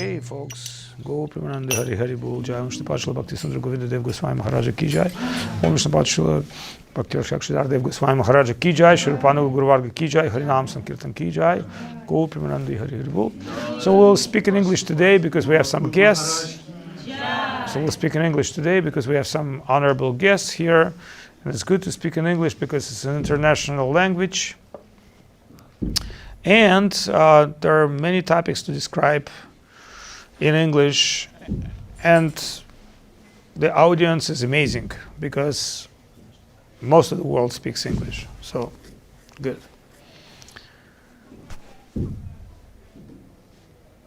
Okay, folks. Go Primananda Hari Hari Bol Jai. Om Vishnu Pachla Bhakti Sundar Govinda Dev Goswami Maharaja Ki Jai. Om Vishnu Pachla Bhakti Rakshidhar Dev Goswami Maharaja Ki Jai. Shri Rupanu Guru Varga Ki Jai. Harinam Sankirtan Ki Jai. Go Primananda Hari Hari Bol. So we'll speak in English today because we have some guests. So we'll speak in English today because we have some honorable guests here. And it's good to speak in English because it's an international language. And there are many topics to describe in English, and the audience is amazing because most of the world speaks English. So, good.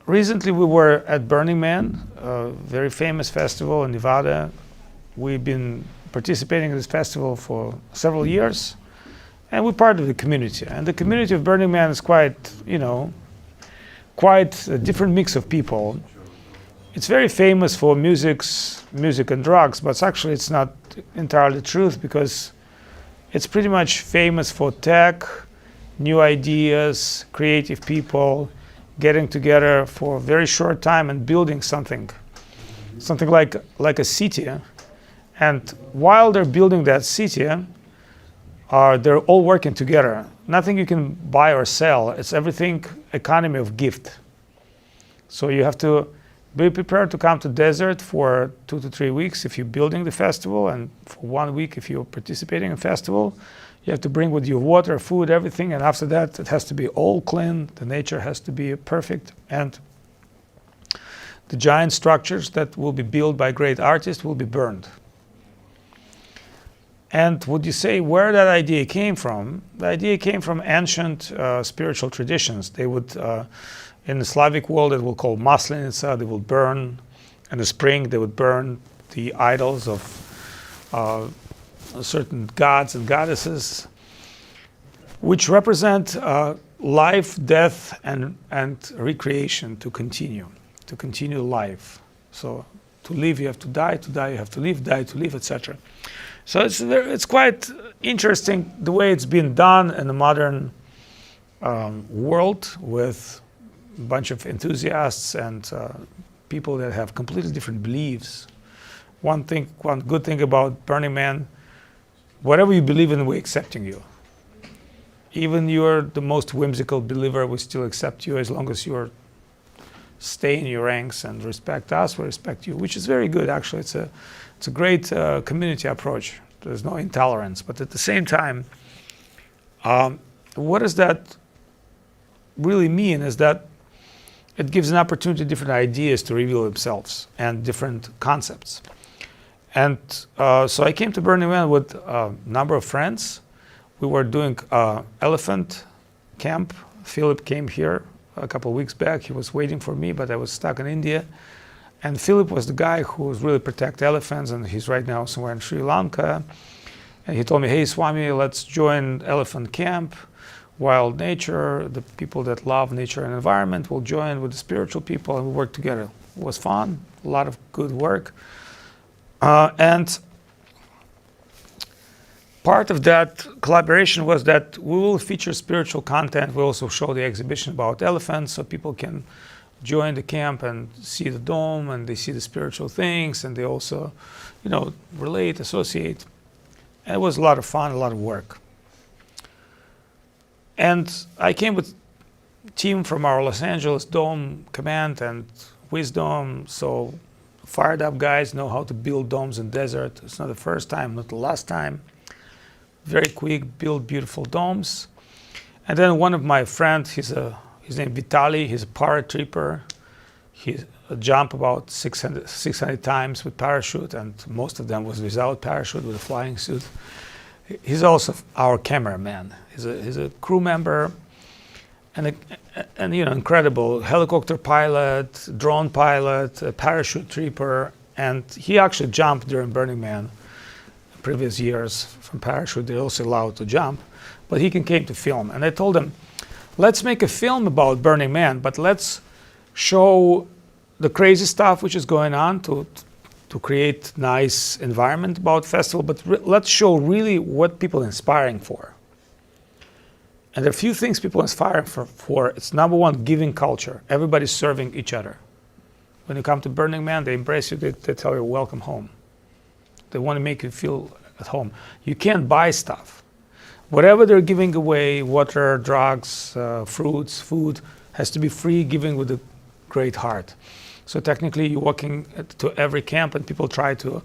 Recently we were at Burning Man, a very famous festival in Nevada. We've been participating in this festival for several years. And we're part of the community. And the community of Burning Man is quite a different mix of people. It's very famous for music and drugs, but actually it's not entirely the truth because it's pretty much famous for tech, new ideas, creative people getting together for a very short time and building something like a city. And while they're building that city, they're all working together. Nothing you can buy or sell. It's everything economy of gift. So you have to be prepared to come to desert for 2 to 3 weeks if you're building the festival, and for 1 week if you're participating in the festival. You have to bring with you water, food, everything, and after that it has to be all clean. The nature has to be perfect, and the giant structures that will be built by great artists will be burned. And would you say where that idea came from? The idea came from ancient spiritual traditions. They would, in the Slavic world, it will call Maslenica. They would burn in the spring. They would burn the idols of certain gods and goddesses, which represent life, death, and recreation to continue life. So to live, you have to die you have to live, die to live, etc. So it's quite interesting the way it's been done in the modern world with a bunch of enthusiasts and people that have completely different beliefs. One good thing about Burning Man, whatever you believe in, we're accepting you. Even you're the most whimsical believer, we still accept you as long as you're stay in your ranks and respect us, we respect you, which is very good actually. It's a great community approach. There's no intolerance, but at the same time, what does that really mean is that it gives an opportunity to different ideas to reveal themselves and different concepts. And so I came to Burning Man with a number of friends. We were doing elephant camp. Philip came here a couple of weeks back. He was waiting for me, but I was stuck in India. And Philip was the guy who really protect elephants, and he's right now somewhere in Sri Lanka. And he told me, hey, Swami, let's join elephant camp. Wild nature, the people that love nature and environment will join with the spiritual people, and we work together. It was fun, a lot of good work. And part of that collaboration was that we will feature spiritual content. We also show the exhibition about elephants so people can join the camp and see the dome, and they see the spiritual things, and they also, relate, associate. And it was a lot of fun, a lot of work. And I came with a team from our Los Angeles Dome Command and Wisdom, so fired up guys know how to build domes in desert. It's not the first time, not the last time. Very quick, build beautiful domes. And then one of my friends, his name Vitaly, he's a paratrooper. He jumped about 600 times with parachute, and most of them was without parachute, with a flying suit. He's also our cameraman. He's a crew member, and incredible helicopter pilot, drone pilot, a parachute trooper, and he actually jumped during Burning Man. Previous years from parachute, they're also allowed to jump, but he came to film. And I told him, let's make a film about Burning Man, but let's show the crazy stuff which is going on to create nice environment about festival, but let's show really what people are inspiring for. And there are a few things people are inspiring for. It's number one, giving culture. Everybody's serving each other. When you come to Burning Man, they embrace you. They tell you, welcome home. They want to make you feel at home. You can't buy stuff. Whatever they're giving away, water, drugs, fruits, food, has to be free, giving with a great heart. So technically, you're walking to every camp, and people try to,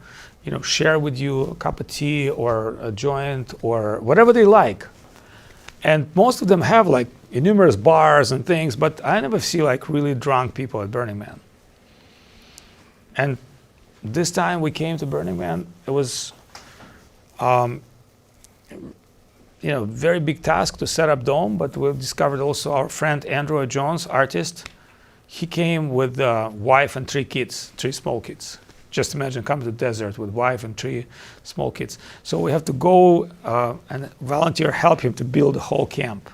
share with you a cup of tea or a joint or whatever they like. And most of them have like numerous bars and things, but I never see like really drunk people at Burning Man. And this time we came to Burning Man, it was, very big task to set up dome, but we discovered also our friend Andrew Jones, artist. He came with wife and 3 kids, 3 small kids. Just imagine coming to the desert with wife and 3 small kids. So we have to go and volunteer help him to build a whole camp.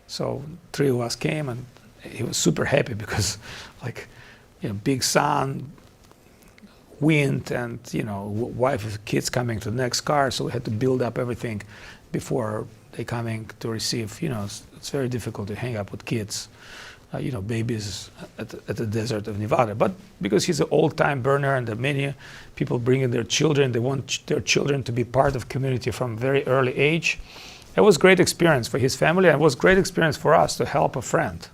So 3 of us came, and he was super happy because, big sun, wind, and wife and kids coming to the next car. So we had to build up everything before they coming to receive. It's very difficult to hang up with kids. Babies at the desert of Nevada. But because he's an old-time burner, and many people bringing their children, they want their children to be part of community from very early age. It was a great experience for his family, and it was a great experience for us to help a friend.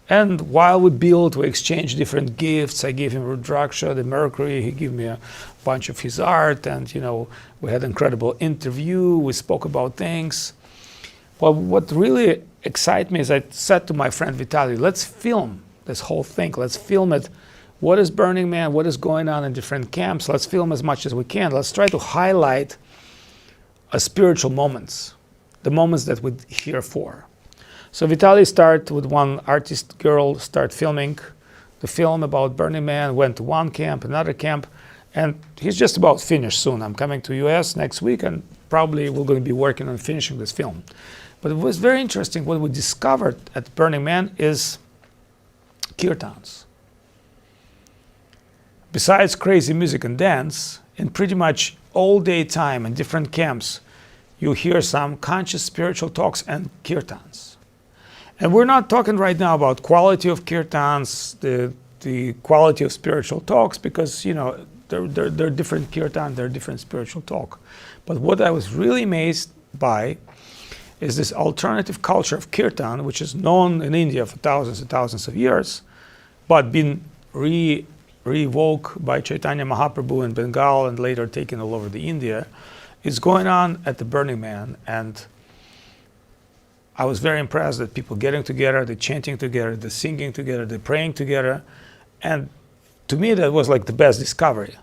And while we built, we exchanged different gifts. I gave him Rudraksha, the Mercury. He gave me a bunch of his art, and we had an incredible interview. We spoke about things. Well, what really excited me is I said to my friend Vitaly, let's film this whole thing. Let's film it. What is Burning Man? What is going on in different camps? Let's film as much as we can. Let's try to highlight spiritual moments, the moments that we're here for. So Vitaly started with one artist girl, start filming the film about Burning Man, went to one camp, another camp, and he's just about finished soon. I'm coming to US next week, and probably we're going to be working on finishing this film. But it was very interesting. What we discovered at Burning Man is kirtans. Besides crazy music and dance, in pretty much all day time in different camps, you hear some conscious spiritual talks and kirtans. And we're not talking right now about quality of kirtans, the quality of spiritual talks, because they're different kirtan, they're different spiritual talk. But what I was really amazed by is this alternative culture of kirtan, which is known in India for thousands and thousands of years, but been re-evoked by Chaitanya Mahaprabhu in Bengal and later taken all over the India, is going on at the Burning Man. And I was very impressed that people getting together, they're chanting together, they're singing together, they're praying together. And to me, that was like the best discovery.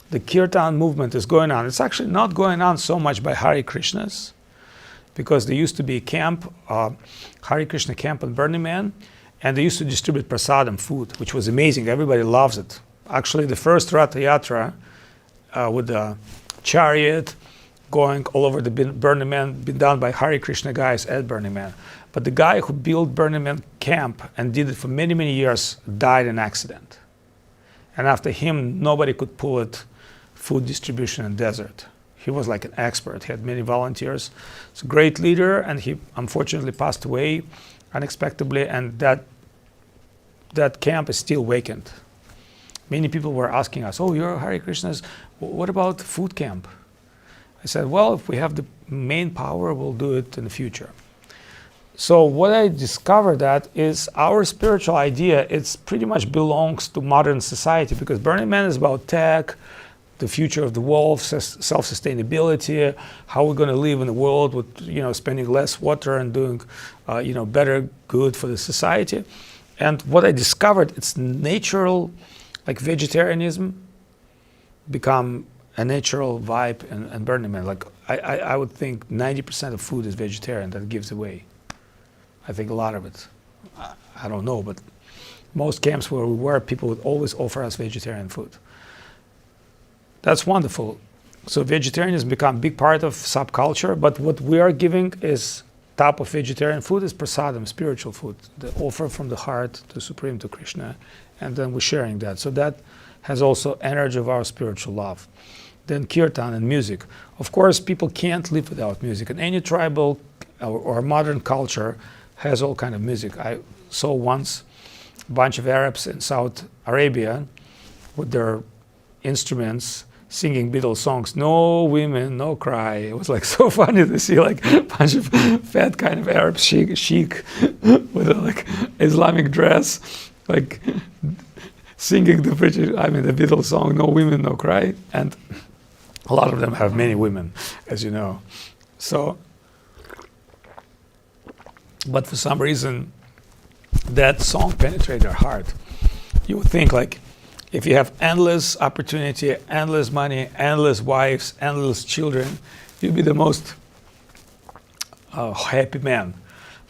The kirtan movement is going on. It's actually not going on so much by Hare Krishnas, because there used to be a camp, Hare Krishna camp on Burning Man, and they used to distribute prasadam food, which was amazing. Everybody loves it. Actually, the first Ratha Yatra with the chariot going all over the Burning Man been done by Hare Krishna guys at Burning Man. But the guy who built Burning Man camp and did it for many, many years died in an accident. And after him, nobody could pull it, food distribution in desert. He was like an expert. He had many volunteers. He's a great leader, and he unfortunately passed away unexpectedly, and that camp is still vacant. Many people were asking us, oh, you're Hare Krishnas, what about food camp? I said, well, if we have the main power, we'll do it in the future. So what I discovered that is our spiritual idea, it's pretty much belongs to modern society, because Burning Man is about tech, the future of the world, self-sustainability, how we're going to live in the world with, spending less water and doing, better good for the society. And what I discovered, it's natural, like vegetarianism, become a natural vibe in Burning Man. Like I would think 90% of food is vegetarian that gives away. I think a lot of it. I don't know, but most camps where we were, people would always offer us vegetarian food. That's wonderful. So vegetarianism become a big part of subculture, but what we are giving is type of vegetarian food is prasadam, spiritual food, the offer from the heart to Supreme, to Krishna, and then we're sharing that. So that has also energy of our spiritual love. Then kirtan and music. Of course, people can't live without music, and any tribal or modern culture has all kind of music. I saw once a bunch of Arabs in Saudi Arabia with their instruments singing Beatles songs, no women, no cry. It was like so funny to see like a bunch of fat kind of Arab chic with a like Islamic dress, like singing the Beatles song, no women, no cry. And a lot of them have many women, as you know. So, but for some reason, that song penetrated their heart. You would think like, if you have endless opportunity, endless money, endless wives, endless children, you'd be the most happy man.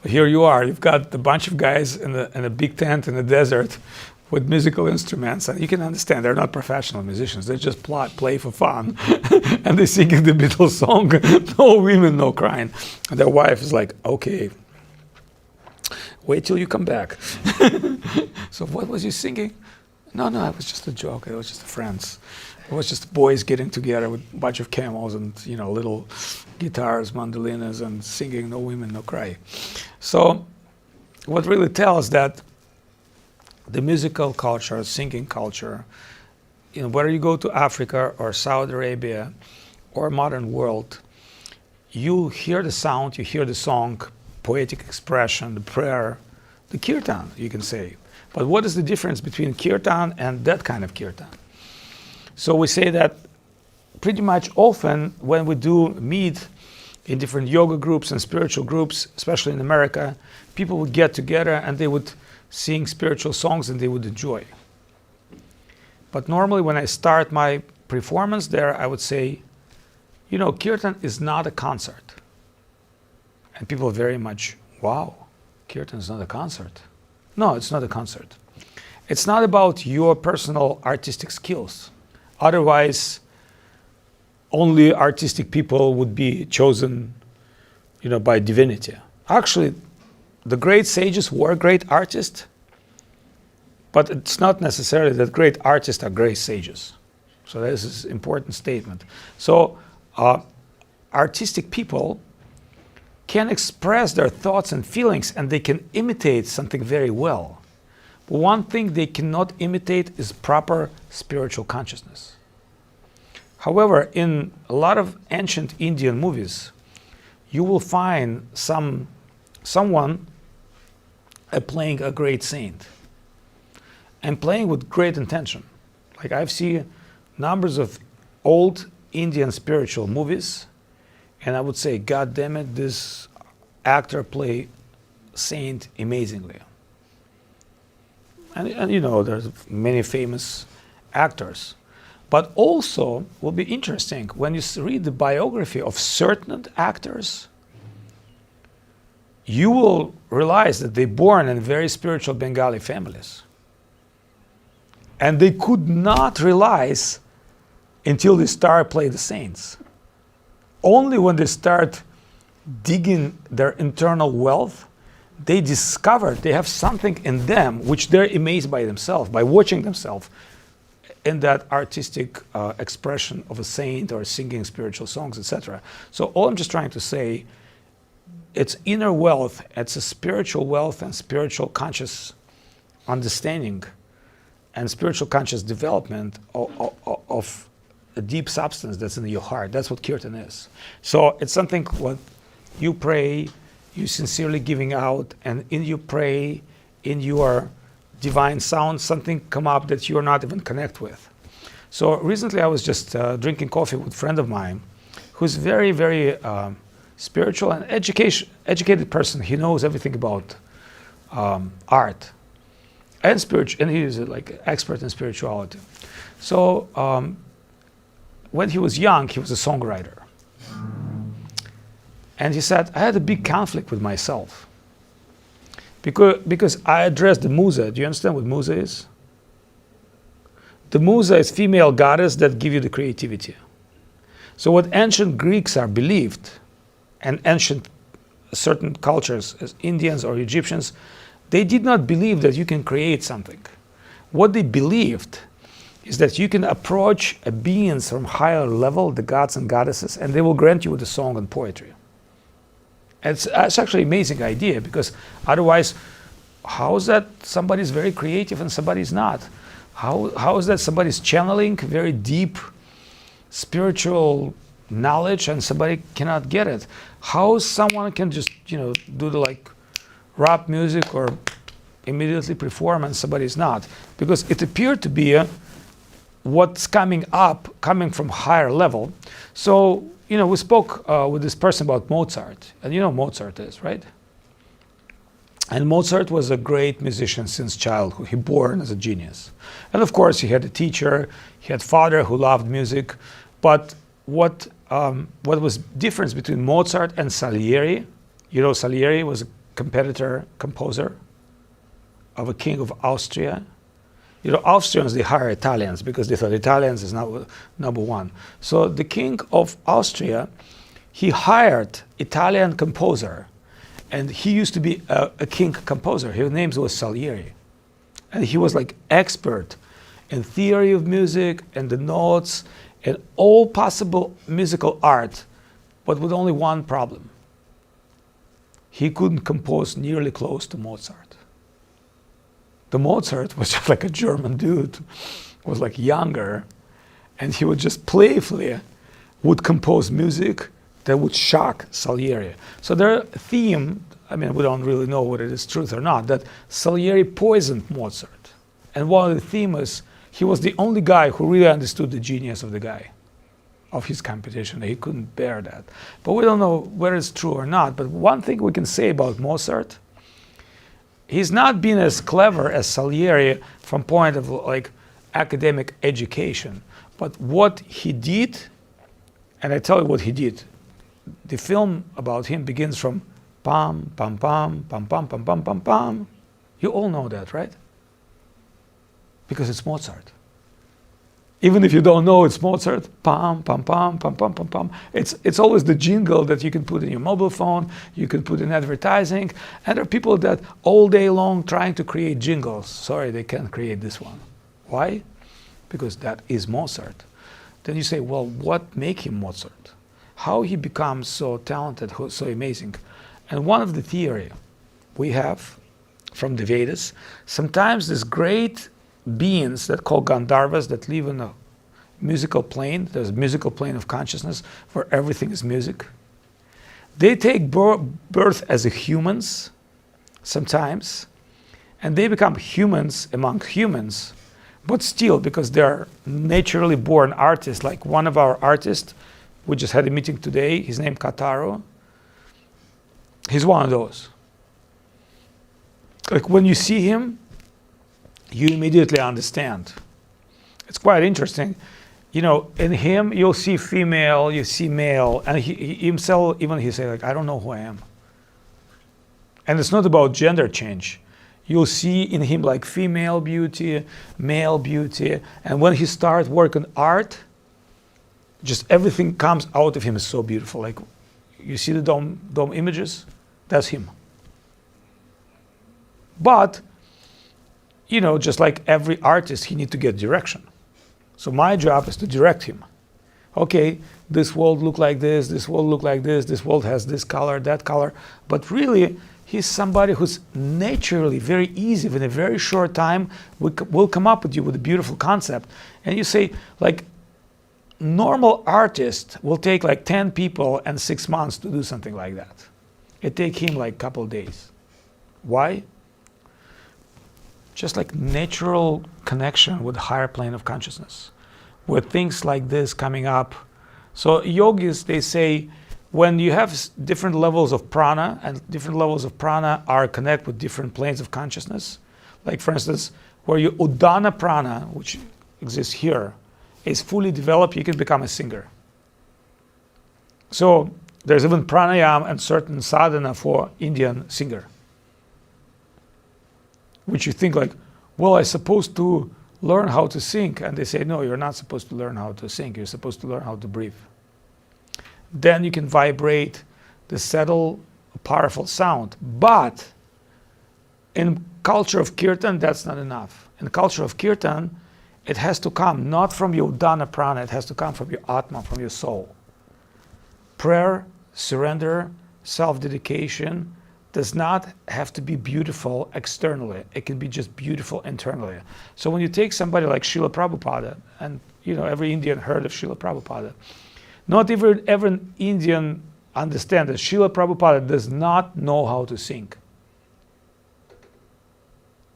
But here you are, you've got a bunch of guys in a big tent in the desert with musical instruments, and you can understand they're not professional musicians. They just play for fun, and they're singing the Beatles song, no women, no crying. And their wife is like, okay, wait till you come back. So what was you singing? No, it was just a joke. It was just friends. It was just boys getting together with a bunch of camels and, you know, little guitars, mandolinas, and singing no women, no cry. So what really tells that the musical culture, singing culture, you know, whether you go to Africa or Saudi Arabia or modern world, you hear the sound, you hear the song, poetic expression, the prayer, the kirtan, you can say. But what is the difference between kirtan and that kind of kirtan? So we say that pretty much often when we do meet in different yoga groups and spiritual groups, especially in America, people would get together and they would sing spiritual songs and they would enjoy. But normally when I start my performance there, I would say, you know, kirtan is not a concert. And people are very much, wow, kirtan is not a concert. No, it's not a concert. It's not about your personal artistic skills. Otherwise, only artistic people would be chosen, you know, by divinity. Actually, the great sages were great artists, but it's not necessarily that great artists are great sages. So this is an important statement. So artistic people can express their thoughts and feelings and they can imitate something very well. But one thing they cannot imitate is proper spiritual consciousness. However, in a lot of ancient Indian movies, you will find someone playing a great saint and playing with great intention. Like I've seen numbers of old Indian spiritual movies, and I would say, God damn it, this actor played saint amazingly. And you know, there's many famous actors. But also, will be interesting, when you read the biography of certain actors, you will realize that they're born in very spiritual Bengali families. And they could not realize until they start playing the saints. Only when they start digging their internal wealth, they discover they have something in them which they're amazed by themselves, by watching themselves in that artistic expression of a saint or singing spiritual songs, etc. So all I'm just trying to say, it's inner wealth, it's a spiritual wealth and spiritual conscious understanding and spiritual conscious development of a deep substance that's in your heart. That's what kirtan is. So it's something what you pray, you sincerely giving out, and in you pray, in your divine sound, something come up that you're not even connect with. So recently I was just drinking coffee with a friend of mine who's very, very spiritual and educated person. He knows everything about art and spiritual, and he is like expert in spirituality. So when he was young, he was a songwriter. And he said, I had a big conflict with myself. Because I addressed the musa. Do you understand what musa is? The musa is female goddess that give you the creativity. So what ancient Greeks are believed, and ancient certain cultures, as Indians or Egyptians, they did not believe that you can create something. What they believed is that you can approach a beings from higher level, the gods and goddesses, and they will grant you with a song and poetry. It's actually an amazing idea, because otherwise how is that somebody's very creative and somebody's not? How is that somebody's channeling very deep spiritual knowledge and somebody cannot get it? How someone can just, do the like rap music or immediately perform and somebody's not? Because it appeared to be what's coming from higher level. So, we spoke with this person about Mozart, and you know Mozart is, right? And Mozart was a great musician since childhood. He born as a genius. And of course, he had a teacher, he had father who loved music. But what was difference between Mozart and Salieri? Salieri was a competitor composer of a king of Austria. Austrians, they hire Italians because they thought Italians is number one. So the king of Austria, he hired Italian composer. And he used to be a king composer. His name was Salieri. And he was like expert in theory of music and the notes and all possible musical art, but with only one problem. He couldn't compose nearly close to Mozart. The Mozart was just like a German dude, was like younger, and he would just playfully would compose music that would shock Salieri. So their theme, we don't really know whether it is truth or not, that Salieri poisoned Mozart. And one of the themes is he was the only guy who really understood the genius of the guy, of his competition. He couldn't bear that. But we don't know whether it's true or not. But one thing we can say about Mozart, he's not been as clever as Salieri from point of like academic education. But what he did, and I tell you what he did, the film about him begins from pam, pam, pam, pam, pam, pam, pam, pam, pam. You all know that, right? Because it's Mozart. Even if you don't know it's Mozart, pam, pam, pam, pam, pam, pam, pam. It's always the jingle that you can put in your mobile phone, you can put in advertising, and there are people that all day long trying to create jingles. Sorry, they can't create this one. Why? Because that is Mozart. Then you say, well, what make him Mozart? How he becomes so talented, so amazing? And one of the theory we have from the Vedas, sometimes these great beings that call Gandharvas that live in a musical plane, there's a musical plane of consciousness where everything is music. They take birth as humans sometimes, and they become humans among humans, but still, because they're naturally born artists, like one of our artists, we just had a meeting today, his name Kataro, he's one of those. Like when you see him, you immediately understand. It's quite interesting. In him, you'll see female, you see male, and he himself, even he say like, I don't know who I am. And it's not about gender change. You'll see in him like female beauty, male beauty, and when he starts working art, just everything comes out of him is so beautiful. Like you see the dome images, that's him. But just like every artist, he needs to get direction. So my job is to direct him. Okay, this world look like this world look like this world has this color, that color. But really, he's somebody who's naturally very easy, in a very short time, will come up with you with a beautiful concept. And you say, like, normal artist will take like 10 people and 6 months to do something like that. It take him like a couple of days. Why? Just like natural connection with the higher plane of consciousness, with things like this coming up. So yogis, they say, when you have different levels of prana, and different levels of prana are connect with different planes of consciousness, like for instance, where your udana prana, which exists here, is fully developed, you can become a singer. So there's even pranayama and certain sadhana for Indian singer, which you think like, well, I'm supposed to learn how to sing. And they say, no, you're not supposed to learn how to sing. You're supposed to learn how to breathe. Then you can vibrate the subtle, powerful sound. But in culture of kirtan, that's not enough. In culture of kirtan, it has to come not from your udana prana, it has to come from your atma, from your soul. Prayer, surrender, self-dedication, does not have to be beautiful externally. It can be just beautiful internally. So when you take somebody like Srila Prabhupada, and every Indian heard of Srila Prabhupada, not even every Indian understands that Srila Prabhupada does not know how to sing.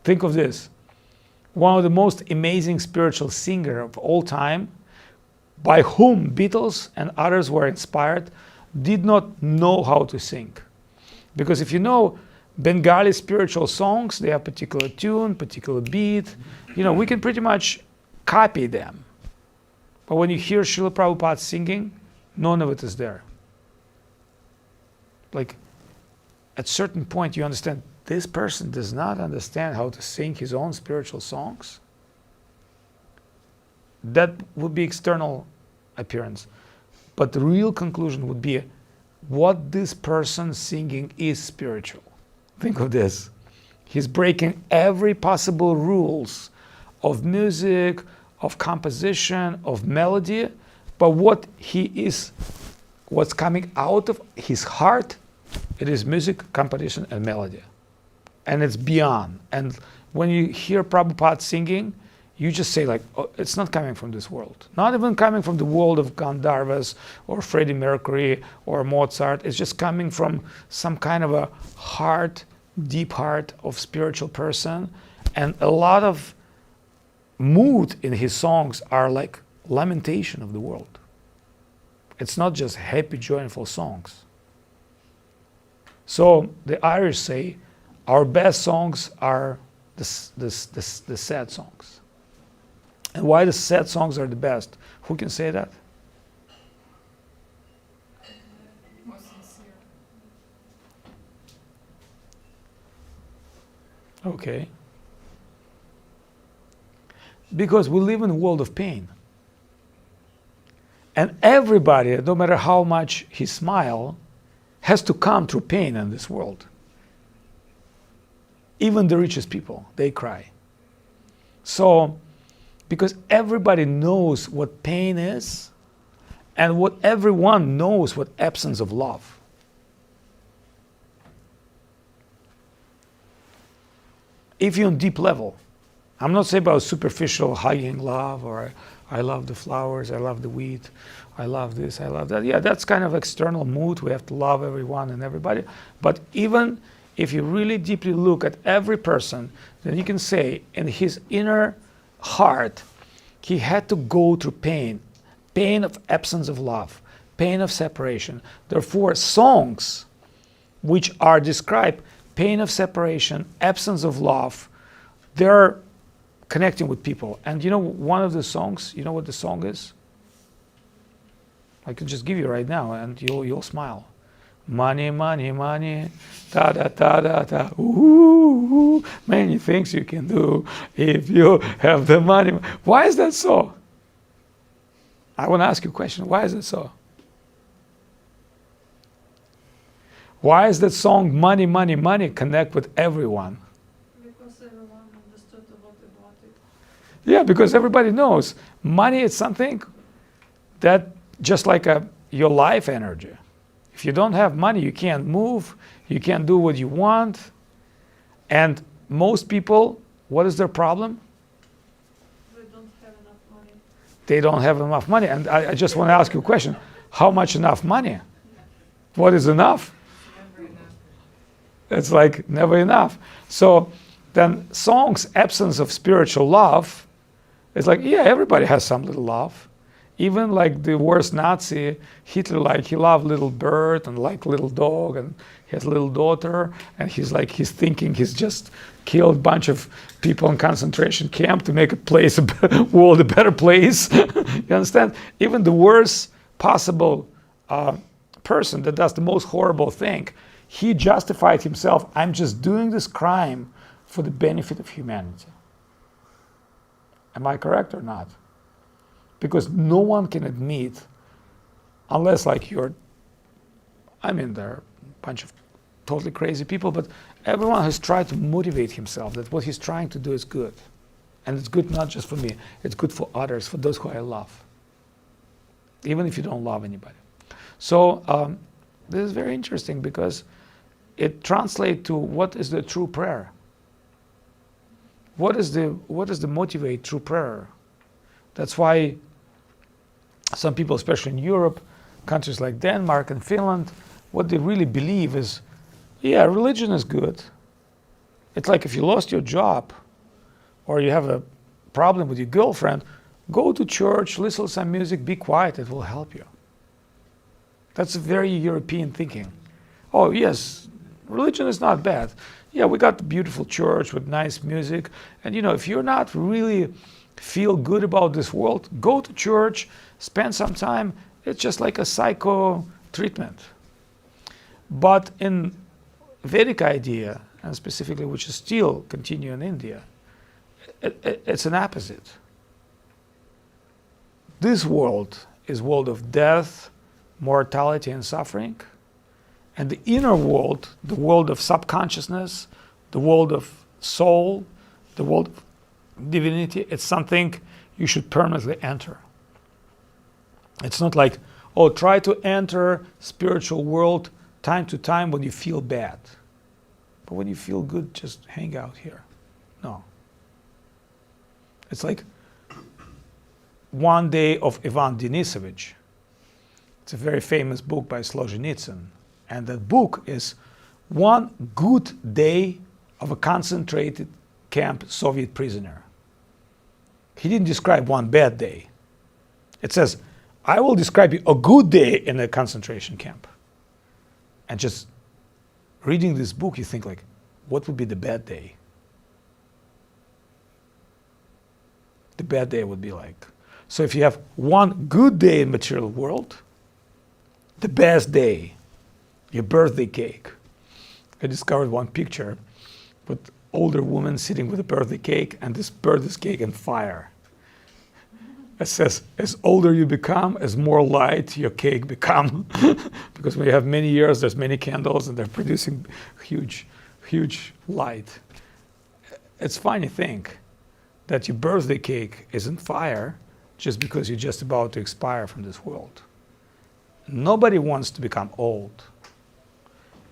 Think of this. One of the most amazing spiritual singer of all time, by whom Beatles and others were inspired, did not know how to sing. Because if you know Bengali spiritual songs, they have particular tune, particular beat. We can pretty much copy them. But when you hear Srila Prabhupada singing, none of it is there. Like, at a certain point you understand, this person does not understand how to sing his own spiritual songs. That would be external appearance. But the real conclusion would be what this person singing is spiritual. Think of this. He's breaking every possible rules of music, of composition, of melody, but what's coming out of his heart, it is music, composition, and melody. And it's beyond. And when you hear Prabhupada singing, you just say like, oh, it's not coming from this world. Not even coming from the world of Gandharvas or Freddie Mercury or Mozart. It's just coming from some kind of a heart, deep heart of spiritual person. And a lot of mood in his songs are like lamentation of the world. It's not just happy, joyful songs. So the Irish say, our best songs are the sad songs. And why the sad songs are the best? Who can say that? More sincere. Okay. Because we live in a world of pain. And everybody, no matter how much he smile, has to come through pain in this world. Even the richest people, they cry. So, because everybody knows what pain is, and what everyone knows what absence of love. If you're on deep level, I'm not saying about superficial hugging love, or I love the flowers, I love the wheat, I love this, I love that. Yeah, that's kind of external mood. We have to love everyone and everybody. But even if you really deeply look at every person, then you can say in his inner heart, he had to go through pain of absence of love, pain of separation. Therefore, songs which are described pain of separation, absence of love, they're connecting with people. And one of the songs, you know what the song is? I can just give you right now and you'll smile. Money, money, money, da da da da da, ooh, many things you can do if you have the money. Why is that so? I want to ask you a question. Why is it so? Why is that song Money, Money, Money connect with everyone? Because everyone understood about it. Yeah, because everybody knows money is something that just like your life energy. If you don't have money, you can't move, you can't do what you want. And most people, what is their problem? They don't have enough money. They don't have enough money. And I just want to ask you a question. How much enough money? What is enough? Never enough. It's like never enough. So then songs, absence of spiritual love, it's like, yeah, everybody has some little love. Even like the worst Nazi, Hitler, like he loved little bird and like little dog, and he has a little daughter, and he's thinking he's just killed a bunch of people in concentration camp to make a world a better place. You understand? Even the worst possible person that does the most horrible thing, he justified himself, I'm just doing this crime for the benefit of humanity. Am I correct or not? Because no one can admit, unless like there are a bunch of totally crazy people, but everyone has tried to motivate himself that what he's trying to do is good. And it's good not just for me, it's good for others, for those who I love. Even if you don't love anybody. So this is very interesting because it translates to what is the true prayer. What is the motivate true prayer? That's why some people, especially in Europe, countries like Denmark and Finland, what they really believe is, yeah, religion is good. It's like if you lost your job or you have a problem with your girlfriend, go to church, listen to some music, be quiet, it will help you. That's very European thinking. Oh yes, religion is not bad. Yeah, we got the beautiful church with nice music. And if you're not really feel good about this world, go to church, spend some time. It's just like a psycho treatment. But in Vedic idea, and specifically which is still continue in India, it's an opposite. This world is world of death, mortality and suffering. And the inner world, the world of subconsciousness, the world of soul, the world of divinity, it's something you should permanently enter. It's not like, oh, try to enter spiritual world time to time when you feel bad. But when you feel good, just hang out here. No. It's like One Day of Ivan Denisovich. It's a very famous book by Solzhenitsyn. And that book is one good day of a concentrated camp Soviet prisoner. He didn't describe one bad day. It says, I will describe you a good day in a concentration camp. And just reading this book, you think like, what would be the bad day? The bad day would be like, so if you have one good day in material world, the best day, your birthday cake. I discovered one picture with older woman sitting with a birthday cake and this birthday cake on fire. It says, as older you become, as more light your cake become. Because when you have many years, there's many candles and they're producing huge, huge light. It's funny to think that your birthday cake is on fire just because you're just about to expire from this world. Nobody wants to become old.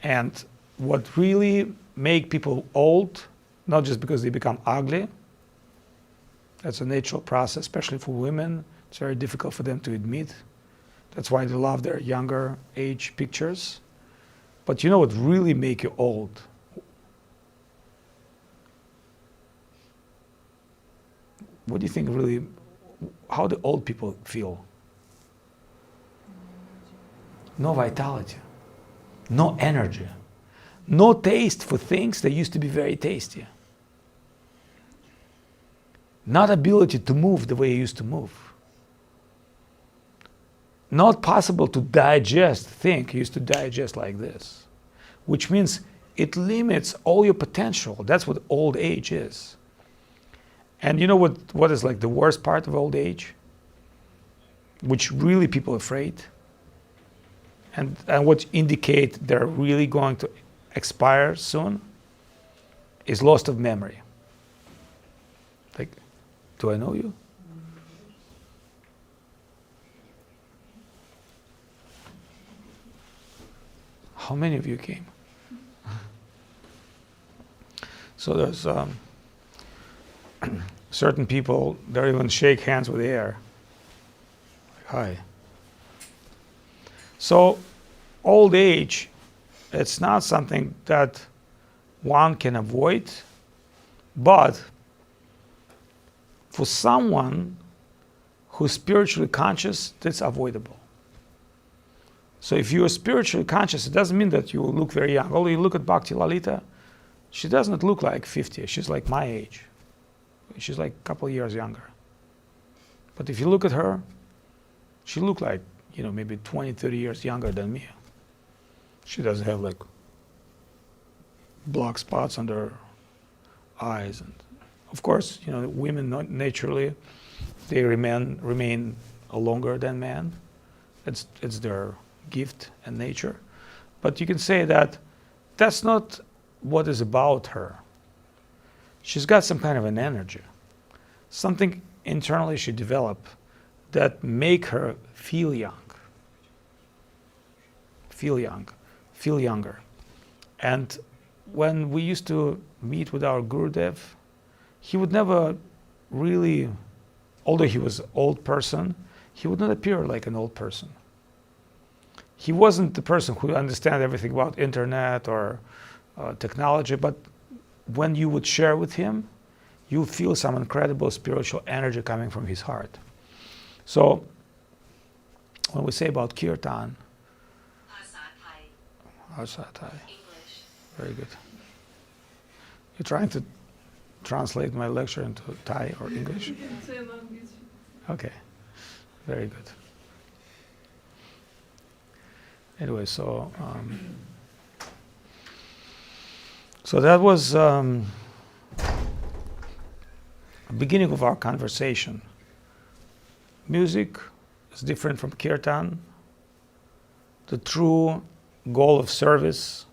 And what really make people old, not just because they become ugly, that's a natural process, especially for women. It's very difficult for them to admit. That's why they love their younger age pictures. But you know what really make you old? What do you think really, how do old people feel? No vitality, no energy, no taste for things that used to be very tasty. Not ability to move the way you used to move. Not possible to digest, think you used to digest like this. Which means it limits all your potential. That's what old age is. And you know what is like the worst part of old age? Which really people are afraid? And what indicate they're really going to expire soon? Is loss of memory. Like, do I know you? How many of you came? So there's certain people, they even shake hands with the air. Like, hi. So old age, it's not something that one can avoid, but for someone who's spiritually conscious, that's avoidable. So if you're spiritually conscious, it doesn't mean that you will look very young. Although you look at Bhakti Lalita, she doesn't look like 50. She's like my age. She's like a couple of years younger. But if you look at her, she look like, maybe 20, 30 years younger than me. She doesn't have like black spots under her eyes. And of course, women naturally, they remain longer than men. It's their gift and nature. But you can say that that's not what is about her. She's got some kind of an energy, something internally she developed that make her feel young, feel younger. And when we used to meet with our Gurudev, he would never really, although he was an old person, he would not appear like an old person. He wasn't the person who understands everything about internet or technology, but when you would share with him, you feel some incredible spiritual energy coming from his heart. So when we say about kirtan, Bhasa Thai. English. Very good. You're trying to translate my lecture into Thai or English? Це на англійській. Okay, very good. Anyway, so that was the beginning of our conversation. Music is different from kirtan. The true goal of service,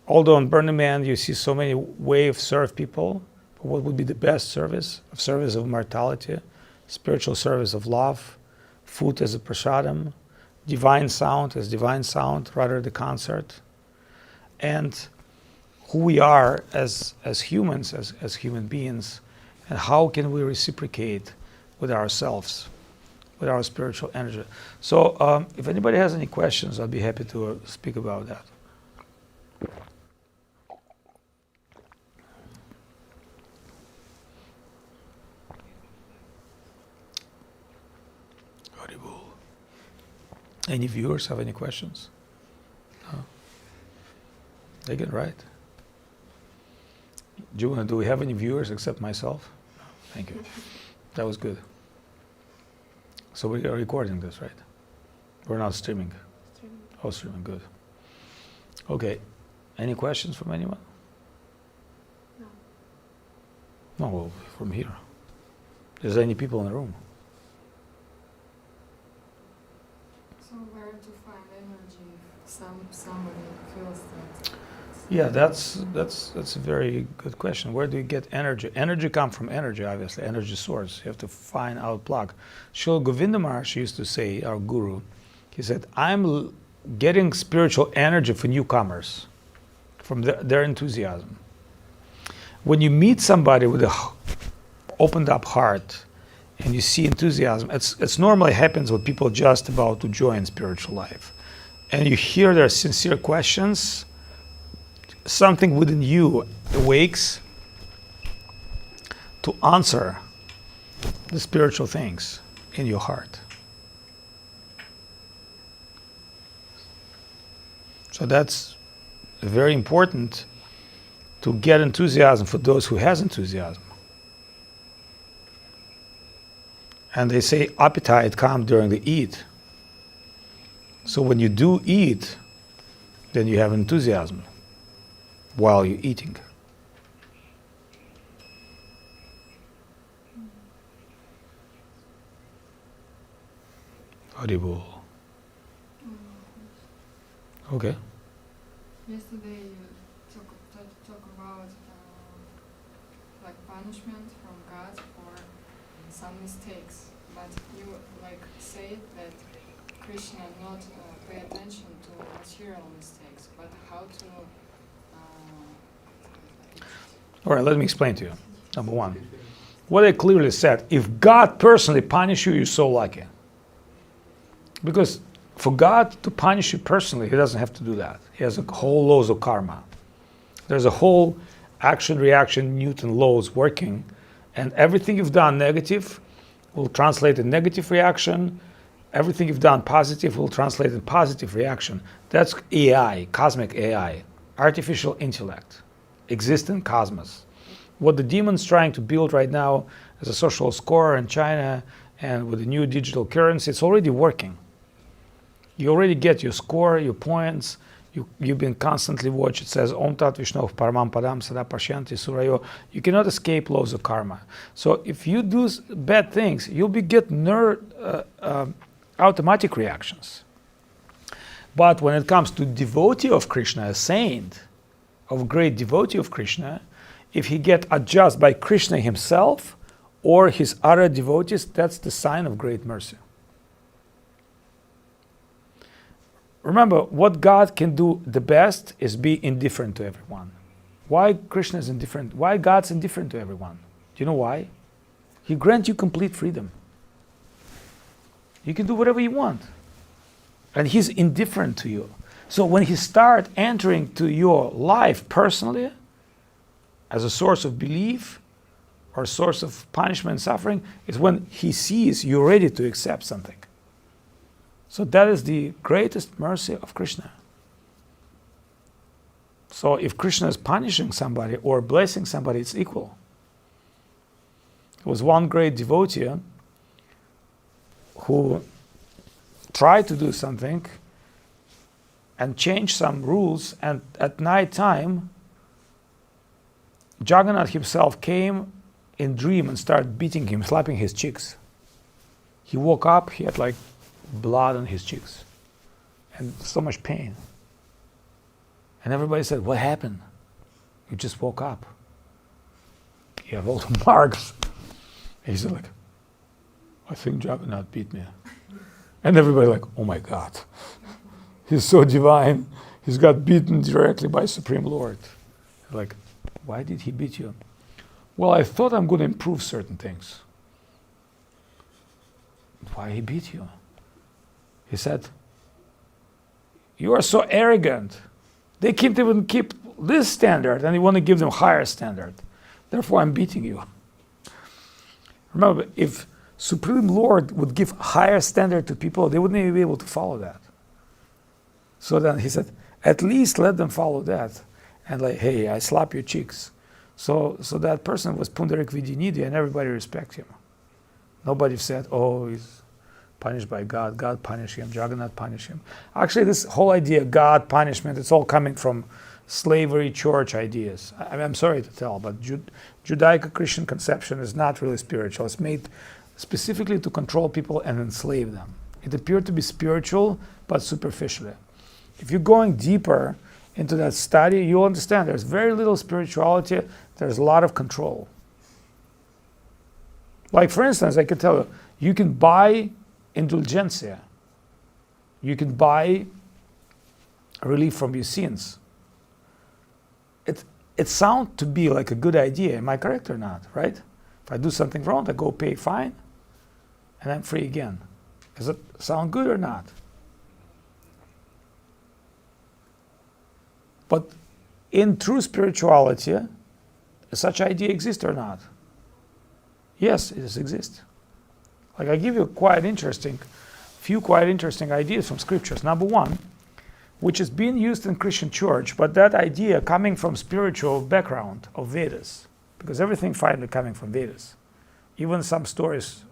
although in Burning Man you see so many ways to serve people, but what would be the best service? Service of mortality, spiritual service of love, food as a prasadam, divine sound as divine sound, rather the concert, and who we are as humans, as human beings, and how can we reciprocate with ourselves, with our spiritual energy. So if anybody has any questions, I'll be happy to speak about that. Any viewers have any questions? No? They get right. Juna, do we have any viewers except myself? No, thank you. That was good. So we are recording this, right? We're not streaming. Oh, streaming, good. Okay. Any questions from anyone? No. No, well, from here. Is there any people in the room? So where to find energy if somebody feels that? Yeah, that's a very good question. Where do you get energy? Energy comes from energy, obviously, energy source. You have to find out plug. Srila Govinda Maharaj used to say, our guru, he said, I'm getting spiritual energy for newcomers, from their enthusiasm. When you meet somebody with an opened up heart, and you see enthusiasm, it's normally happens when people just about to join spiritual life. And you hear their sincere questions, something within you awakes to answer the spiritual things in your heart. So that's very important to get enthusiasm for those who has enthusiasm. And they say appetite comes during the eat. So when you do eat, then you have enthusiasm while you're eating. Haribol. Okay. Yesterday you talk about like punishment from God for some mistakes, but you like say that Krishna not pay attention to material mistakes, but how to. All right, let me explain to you. Number one, what I clearly said, if God personally punish you, you're so lucky. Because for God to punish you personally, he doesn't have to do that. He has a whole laws of karma. There's a whole action-reaction Newton laws working, and everything you've done negative will translate in negative reaction. Everything you've done positive will translate in positive reaction. That's AI, cosmic AI, artificial intellect, existing cosmos. What the demon's trying to build right now as a social score in China and with the new digital currency, it's already working. You already get your score, your points. You've been constantly watched. It says Om Tat Vishnu Paramam Padam Sada Pashyanti Surayo. You cannot escape laws of karma. So if you do bad things, you'll get automatic reactions. But when it comes to devotee of Krishna, a saint, of great devotee of Krishna, if he get adjusted by Krishna himself or his other devotees, that's the sign of great mercy. remember, what God can do the best is be indifferent to everyone. Why Krishna is indifferent? Why God's indifferent to everyone? Do you know why? He grants you complete freedom. You can do whatever you want. And He's indifferent to you. So when He starts entering to your life personally, as a source of belief or a source of punishment and suffering, is when He sees you're ready to accept something. So that is the greatest mercy of Krishna. So if Krishna is punishing somebody or blessing somebody, it's equal. There was one great devotee who tried to do something and change some rules, and at night time, Jagannath himself came in dream and started beating him, slapping his cheeks. He woke up, he had like blood on his cheeks and so much pain. And everybody said, what happened? You just woke up. You have all the marks. And he said like, I think Jagannath beat me. And everybody like, oh my God. He's so divine. He's got beaten directly by Supreme Lord. Like, why did he beat you? Well, I thought I'm going to improve certain things. Why he beat you? He said, you are so arrogant. They can't even keep this standard, and you want to give them higher standard. Therefore, I'm beating you. Remember, if Supreme Lord would give higher standard to people, they wouldn't even be able to follow that. So then he said, at least let them follow that. And like, hey, I slap your cheeks. So that person was Pundarik Vidyanidhi, and everybody respects him. Nobody said, oh, he's punished by God. God punished him. Jagannath punished him. Actually, this whole idea of God punishment, it's all coming from slavery church ideas. I'm sorry to tell, but Judaico-Christian conception is not really spiritual. It's made specifically to control people and enslave them. It appeared to be spiritual, but superficially. If you're going deeper into that study, you'll understand there's very little spirituality, there's a lot of control. Like, for instance, I could tell you, you can buy indulgencia. You can buy relief from your sins. It sounds to be like a good idea. Am I correct or not, right? If I do something wrong, I go pay fine, and I'm free again. Does it sound good or not? But in true spirituality, such idea exists or not? Yes, it does exist. Like, I give you few quite interesting ideas from scriptures. Number one, which is being used in Christian church, but that idea coming from spiritual background of Vedas, because everything finally coming from Vedas. Even some stories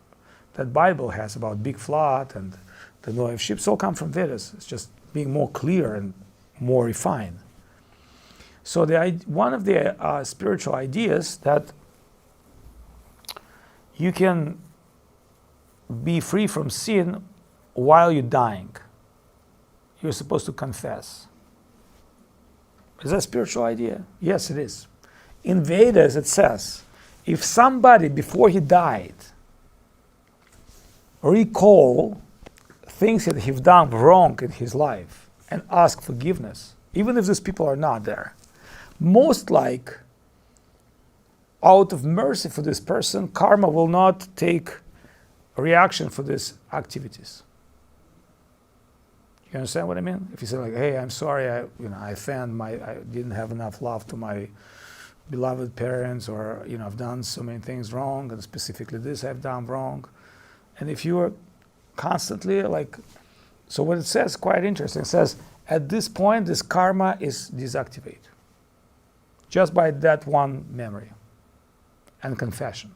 that Bible has about big flood and the Noah of ships all come from Vedas. It's just being more clear and more refined. So one of the spiritual ideas that you can be free from sin while you're dying. You're supposed to confess. Is that a spiritual idea? Yes, it is. In Vedas it says, if somebody before he died recall things that he's done wrong in his life and ask forgiveness, even if these people are not there, most like out of mercy for this person, karma will not take a reaction for these activities. You understand what I mean? If you say like, hey, I'm sorry, I didn't have enough love to my beloved parents, or I've done so many things wrong, and specifically this I've done wrong. And if you are constantly like, so what it says, quite interesting, it says, at this point, this karma is deactivated. Just by that one memory and confession.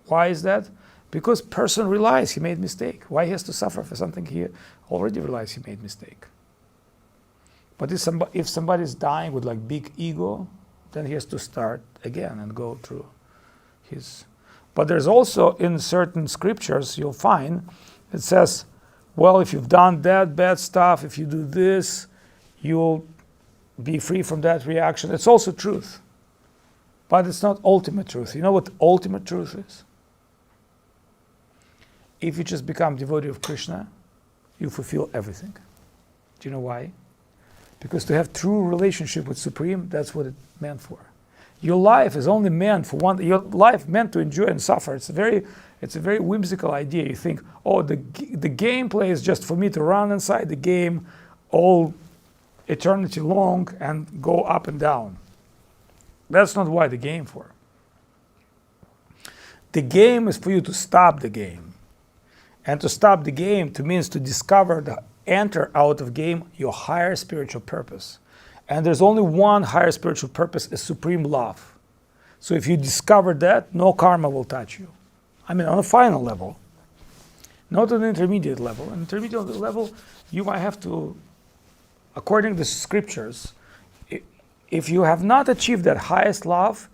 Why is that? Because person realized he made mistake. Why he has to suffer for something he already realized he made mistake? But if somebody is dying with like big ego, then he has to start again and go through his. But there's also in certain scriptures you'll find it says, well, if you've done that bad stuff, if you do this, you'll be free from that reaction. It's also truth. But it's not ultimate truth. You know what ultimate truth is? If you just become devotee of Krishna, you fulfill everything. Do you know why? Because to have true relationship with Supreme, that's what it meant for. Your life is only meant for one. Your life meant to enjoy and suffer. It's a very whimsical idea. You think, oh, the gameplay is just for me to run inside the game all eternity long and go up and down. That's not why the game for. The game is for you to stop the game. And to stop the game means to discover, enter out of game your higher spiritual purpose. And there's only one higher spiritual purpose, is supreme love. So if you discover that, no karma will touch you. I mean, on a final level, not on an intermediate level. On an intermediate level, you might have to, according to the scriptures, if you have not achieved that highest love,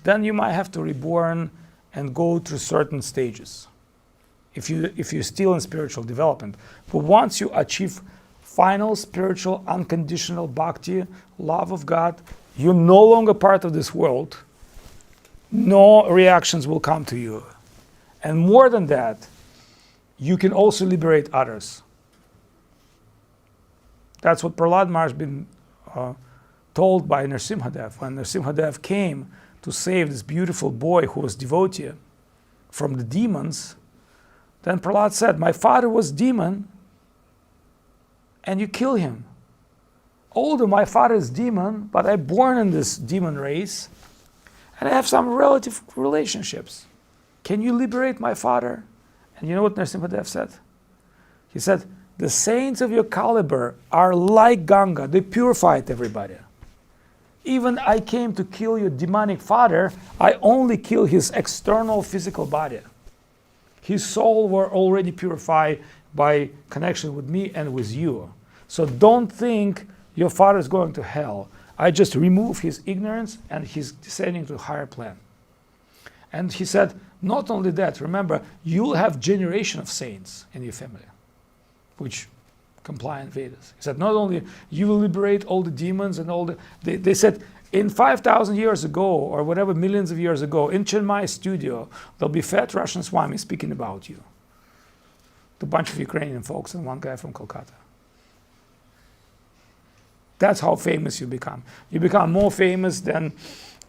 then you might have to reborn and go through certain stages. If you're still in spiritual development. But once you achieve final spiritual unconditional bhakti, love of God, you're no longer part of this world. No reactions will come to you. And more than that, you can also liberate others. That's what Prahlad Maharaj been told by Nrsimhadev. When Nrsimhadev came to save this beautiful boy who was devotee from the demons, then Prahlad said, my father was demon, and you kill him. Although my father is demon, but I'm born in this demon race, and I have some relative relationships. Can you liberate my father? And you know what Nrsimhadev said? He said, the saints of your caliber are like Ganga. They purified everybody. Even I came to kill your demonic father, I only kill his external physical body. His soul were already purified by connection with me and with you. So don't think your father is going to hell. I just remove his ignorance and he's descending to a higher plane. And he said, not only that, remember, you'll have generation of saints in your family, which comply in Vedas. He said, not only you will liberate all the demons and all the... They said, in 5,000 years ago, or whatever, millions of years ago, in Chinmay studio, there'll be fat Russian Swami speaking about you. A bunch of Ukrainian folks and one guy from Kolkata. That's how famous you become. You become more famous than,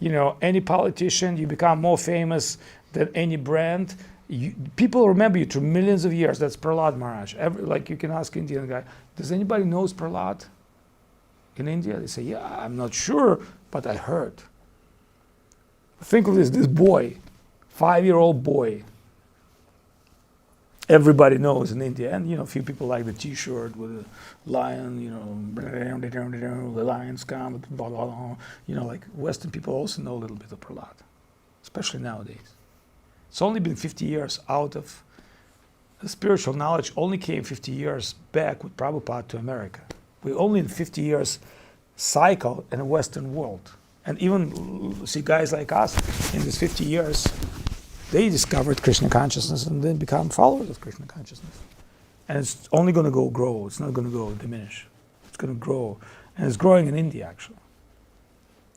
any politician. You become more famous than any brand. People remember you through millions of years. That's Prahlad Maharaj. Like you can ask Indian guy, does anybody knows Prahlad in India? They say, yeah, I'm not sure, but I heard. Think of this boy, 5-year-old boy. Everybody knows in India, and a few people like the T-shirt with a lion, the lions come, blah, blah, blah. Like Western people also know a little bit of Prahlad, especially nowadays. It's only been 50 years out of the spiritual knowledge. Only came 50 years back with Prabhupada to America. We're only in 50 years cycle in the Western world, and even see guys like us in these 50 years. They discovered Krishna consciousness and then become followers of Krishna consciousness. And it's only going to grow. It's not going to go diminish. It's going to grow. And it's growing in India, actually.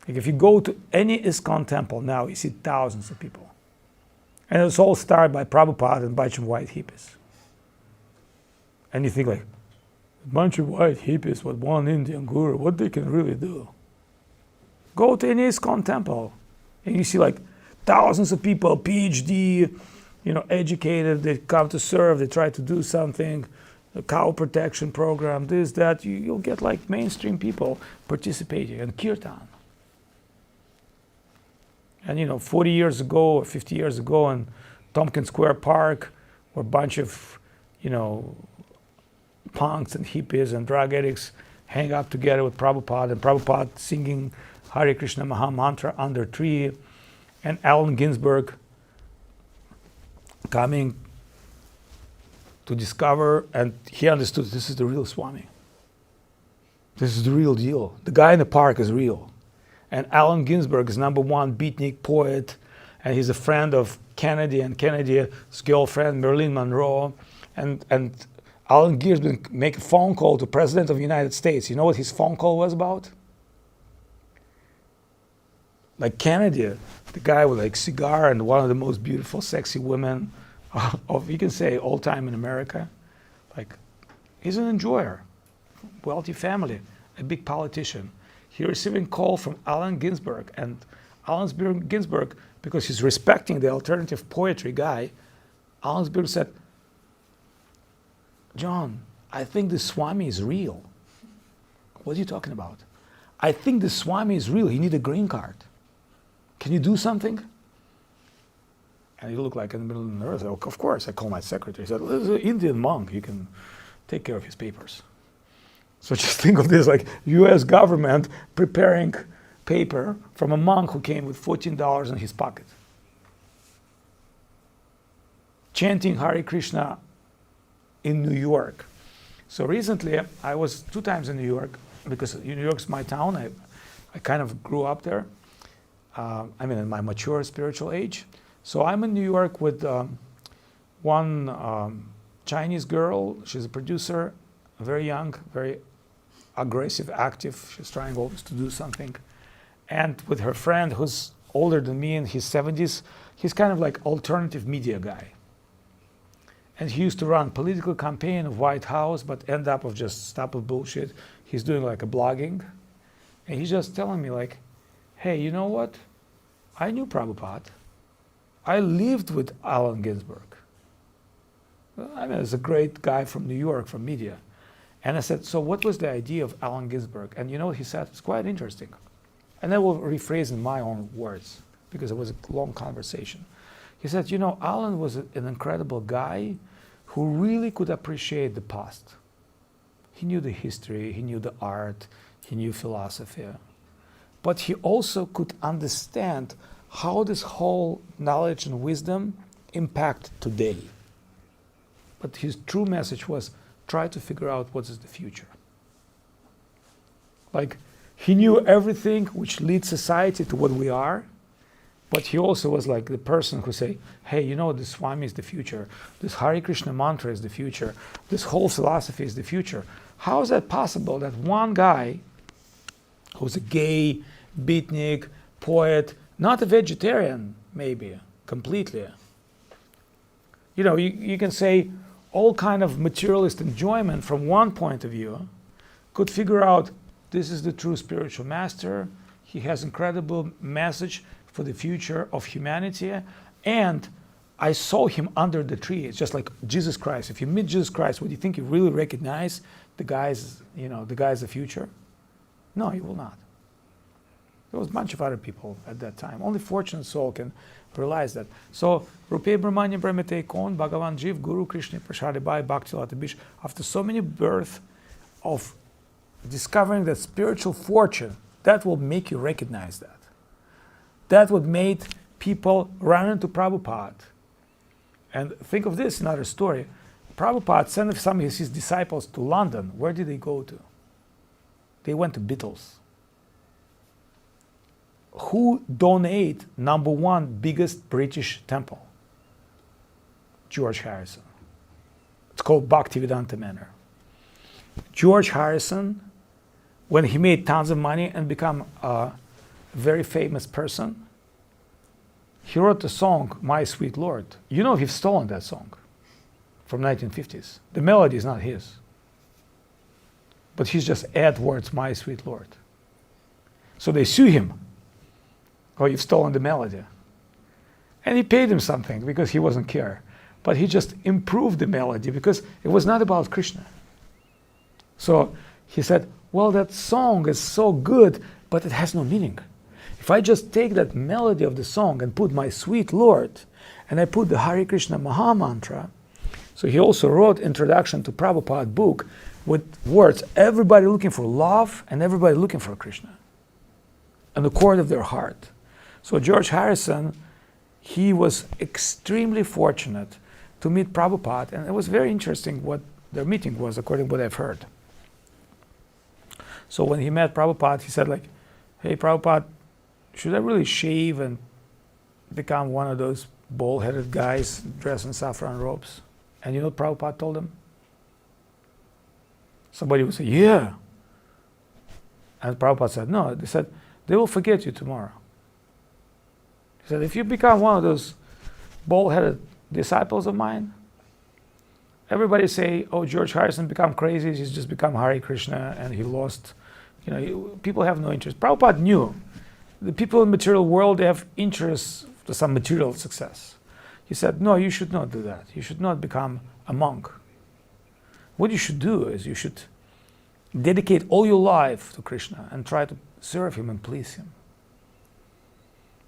Like if you go to any ISKCON temple now, you see thousands of people. And it's all started by Prabhupada and a bunch of white hippies. And you think like, a bunch of white hippies with one Indian guru, what they can really do? Go to any ISKCON temple and you see like thousands of people, PhD, educated, they come to serve, they try to do something, a cow protection program, this, that. You'll get like mainstream people participating in kirtan. And 40 years ago or 50 years ago in Tompkins Square Park, where a bunch of, punks and hippies and drug addicts hang out together with Prabhupada, and Prabhupada singing Hare Krishna Maha Mantra under a tree, and Allen Ginsberg coming to discover, and he understood this is the real Swami. This is the real deal. The guy in the park is real. And Allen Ginsberg is #1 beatnik poet, and he's a friend of Kennedy and Kennedy's girlfriend, Marilyn Monroe. And Allen Ginsberg make a phone call to President of the United States. You know what his phone call was about? Like Kennedy, the guy with like cigar and one of the most beautiful, sexy women of, you can say, all time in America. Like, he's an enjoyer. wealthy family, a big politician. He receiving call from Allen Ginsberg, and Allen Ginsberg, because he's respecting the alternative poetry guy, Allen Ginsberg said, John, I think the Swami is real. What are you talking about? I think the Swami is real. He needs a green card. Can you do something? And he looked like in the middle of the earth. Of course, I called my secretary. He said, well, there's an Indian monk. You can take care of his papers. So just think of this, like U.S. government preparing paper from a monk who came with $14 in his pocket. Chanting Hare Krishna in New York. So recently, I was 2 times in New York, because New York's my town. I kind of grew up there. In my mature spiritual age. So I'm in New York with one Chinese girl. She's a producer, very young, very aggressive, active. She's trying always to do something. And with her friend who's older than me, in his 70s. He's kind of like alternative media guy. And he used to run political campaign of White House, but end up of just stop with bullshit. He's doing like a blogging. And he's just telling me like, hey, you know what? I knew Prabhupada. I lived with Allen Ginsberg. He's a great guy from New York, from media. And I said, so what was the idea of Allen Ginsberg? And you know what he said? It's quite interesting. And I will rephrase in my own words, because it was a long conversation. He said, you know, Allen was an incredible guy who really could appreciate the past. He knew the history, he knew the art, he knew philosophy. But he also could understand how this whole knowledge and wisdom impact today. But his true message was, try to figure out what is the future. Like, he knew everything which leads society to what we are, but he also was like the person who say, hey, you know, this Swami is the future. This Hare Krishna mantra is the future. This whole philosophy is the future. How is that possible that one guy who's a gay, beatnik, poet, not a vegetarian, maybe, completely. You know, you can say all kind of materialist enjoyment from one point of view could figure out this is the true spiritual master. He has incredible message for the future of humanity. And I saw him under the tree. It's just like Jesus Christ. If you meet Jesus Christ, would you think you really recognize the guy's, the guy's the future? No, you will not. There was a bunch of other people at that time. Only fortunate soul can realize that. So, Rupe Brahmanya Brahmate Kon, Bhagavan Jiv, Guru Krishna Prashadi Bhai Bhakti Latabish, after so many births of discovering that spiritual fortune, that will make you recognize that. That would make people run into Prabhupada. And think of this, another story. Prabhupada sent some of his disciples to London. Where did they go to? They went to Beatles. Who donate #1 biggest British temple? George Harrison. It's called Bhaktivedanta Manor. George Harrison, when he made tons of money and become a very famous person, he wrote the song, My Sweet Lord. You know he's stolen that song from 1950s. The melody is not his. But he's just add words, My Sweet Lord. So they sue him. Oh, you've stolen the melody. And he paid him something because he wasn't care. But he just improved the melody because it was not about Krishna. So he said, well, that song is so good, but it has no meaning. If I just take that melody of the song and put My Sweet Lord, and I put the Hare Krishna Maha Mantra, so he also wrote Introduction to Prabhupada book with words, everybody looking for love and everybody looking for Krishna, and the chord of their heart. So George Harrison, he was extremely fortunate to meet Prabhupada, and it was very interesting what their meeting was, according to what I've heard. So when he met Prabhupada, he said like, hey Prabhupada, should I really shave and become one of those bald-headed guys dressed in saffron robes? And you know what Prabhupada told him? Somebody would say, yeah. And Prabhupada said, no. They said, they will forget you tomorrow. He said, if you become one of those bald-headed disciples of mine, everybody say, oh, George Harrison become crazy, he's just become Hare Krishna, and he lost, people have no interest. Prabhupada knew the people in the material world, they have interest to some material success. He said, no, you should not do that. You should not become a monk. What you should do is you should dedicate all your life to Krishna and try to serve him and please him.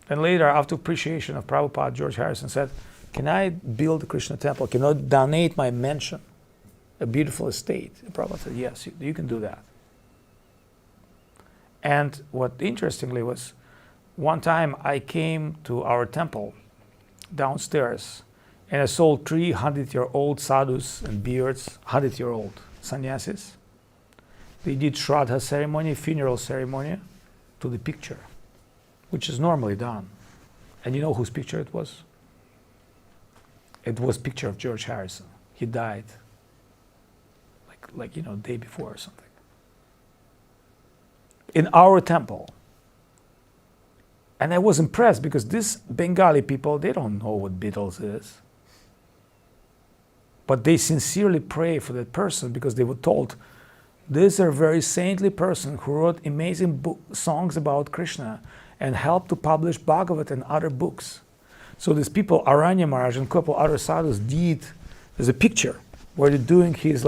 And later, after appreciation of Prabhupada, George Harrison said, can I build a Krishna temple? Can I donate my mansion, a beautiful estate? And Prabhupada said, yes, you can do that. And what interestingly was, one time I came to our temple downstairs and I saw 300-year-old sadhus and beards, 100-year-old sannyasis. They did Shraddha ceremony, funeral ceremony to the picture, which is normally done. And you know whose picture it was? It was a picture of George Harrison. He died like day before or something. In our temple. And I was impressed because these Bengali people, they don't know what Beatles is. But they sincerely pray for that person because they were told, this is a very saintly person who wrote amazing songs about Krishna and helped to publish Bhagavad and other books. So these people, Aranya Maharaj and a couple other sadhus there's a picture where they're doing his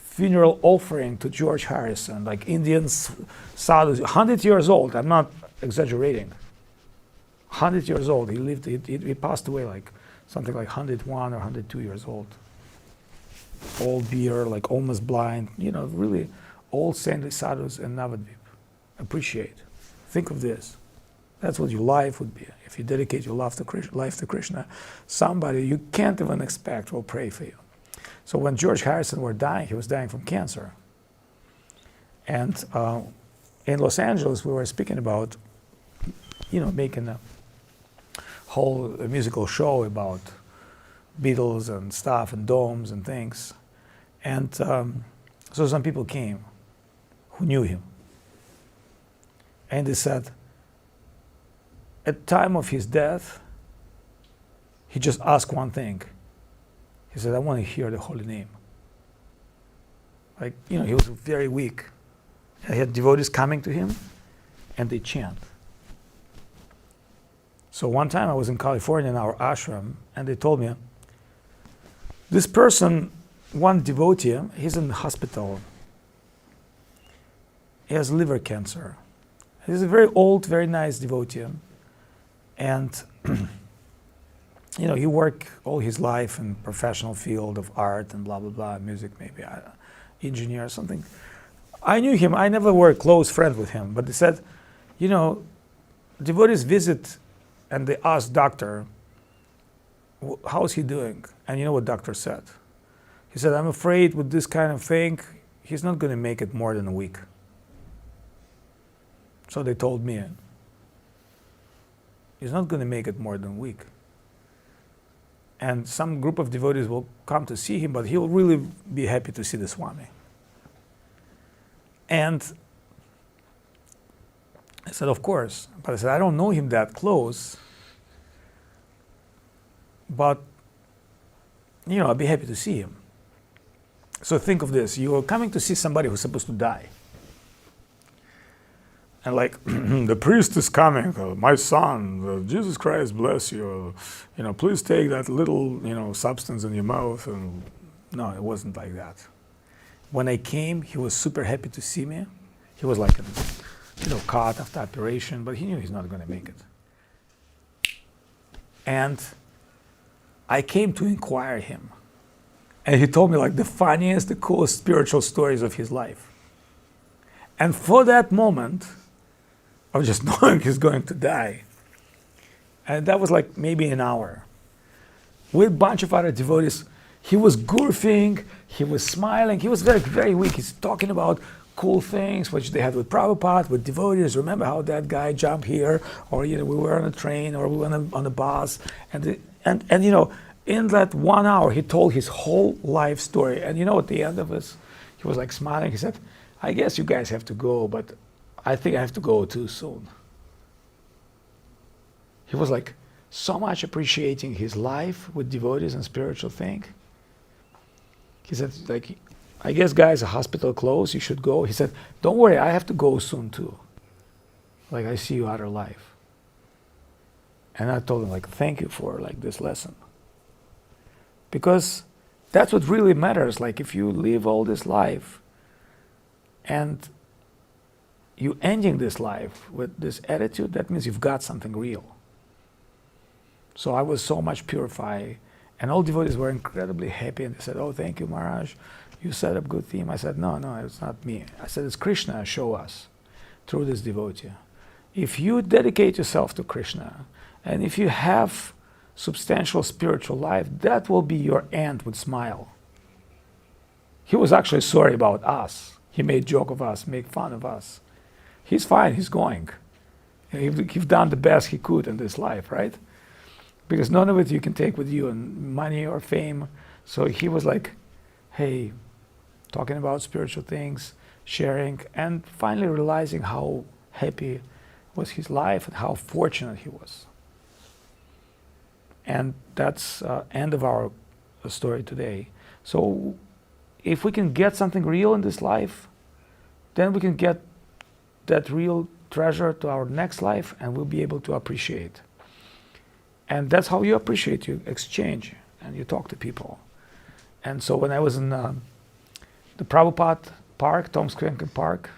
funeral offering to George Harrison, like Indian sadhus, 100 years old, I'm not exaggerating. 100 years old, he lived, he passed away something like 101 or 102 years old. Old beer, almost blind, really old saintly sadhus in Navadvip. Appreciate. Think of this. That's what your life would be. If you dedicate your life to Krishna, somebody you can't even expect will pray for you. So when George Harrison was dying, he was dying from cancer. And in Los Angeles, we were speaking about, making a whole musical show about Beatles and stuff and domes and things. And so some people came who knew him. And they said, at the time of his death, he just asked one thing. He said, I want to hear the holy name. He was very weak. He had devotees coming to him and they chant. So one time I was in California in our ashram and they told me, this person, one devotee, he's in the hospital. He has liver cancer. He's a very old, very nice devotee. And he worked all his life in professional field of art and blah, blah, blah, music maybe, engineer or something. I knew him, I never were a close friend with him, but they said, devotees visit and they ask doctor, how's he doing? And you know what doctor said? He said, I'm afraid with this kind of thing, he's not going to make it more than a week. So they told me, he's not going to make it more than a week. And some group of devotees will come to see him, but he'll really be happy to see the Swami. And I said, of course. But I said, I don't know him that close. But, I'll be happy to see him. So think of this. You are coming to see somebody who's supposed to die. And the priest is coming, my son, Jesus Christ bless you, please take that little, substance in your mouth. And no, it wasn't like that. When I came, he was super happy to see me. He was caught after operation, but he knew he's not going to make it. And I came to inquire him. And he told me the funniest, the coolest spiritual stories of his life. And for that moment, of just knowing he's going to die. And that was maybe an hour. With a bunch of other devotees, he was goofing, he was smiling, he was very, very weak. He's talking about cool things which they had with Prabhupada, with devotees. Remember how that guy jumped here, or we were on a train, or we were on a bus, and in that 1 hour he told his whole life story. And at the end of this, he was smiling. He said, I guess you guys have to go, but I think I have to go too soon. He was so much appreciating his life with devotees and spiritual thing. He said, like, I guess, guys, the hospital closed. You should go. He said, don't worry, I have to go soon too. Like, I see you outer life. And I told him, like, thank you for like this lesson. Because that's what really matters. Like, if you live all this life and you ending this life with this attitude, that means you've got something real. So I was so much purified, and all devotees were incredibly happy, and they said, oh, thank you, Maharaj, you set up good theme. I said, no, it's not me. I said, it's Krishna show us through this devotee. If you dedicate yourself to Krishna, and if you have substantial spiritual life, that will be your end with smile. He was actually sorry about us. He made joke of us, make fun of us. He's fine, he's going. He's done the best he could in this life, right? Because none of it you can take with you, and money or fame. So he was like, hey, talking about spiritual things, sharing, and finally realizing how happy was his life and how fortunate he was. And that's end of our story today. So if we can get something real in this life, then we can get that real treasure to our next life, and we'll be able to appreciate. And that's how you appreciate. You exchange and you talk to people. And so when I was in the Prabhupada Park, Tom Skrenken Park,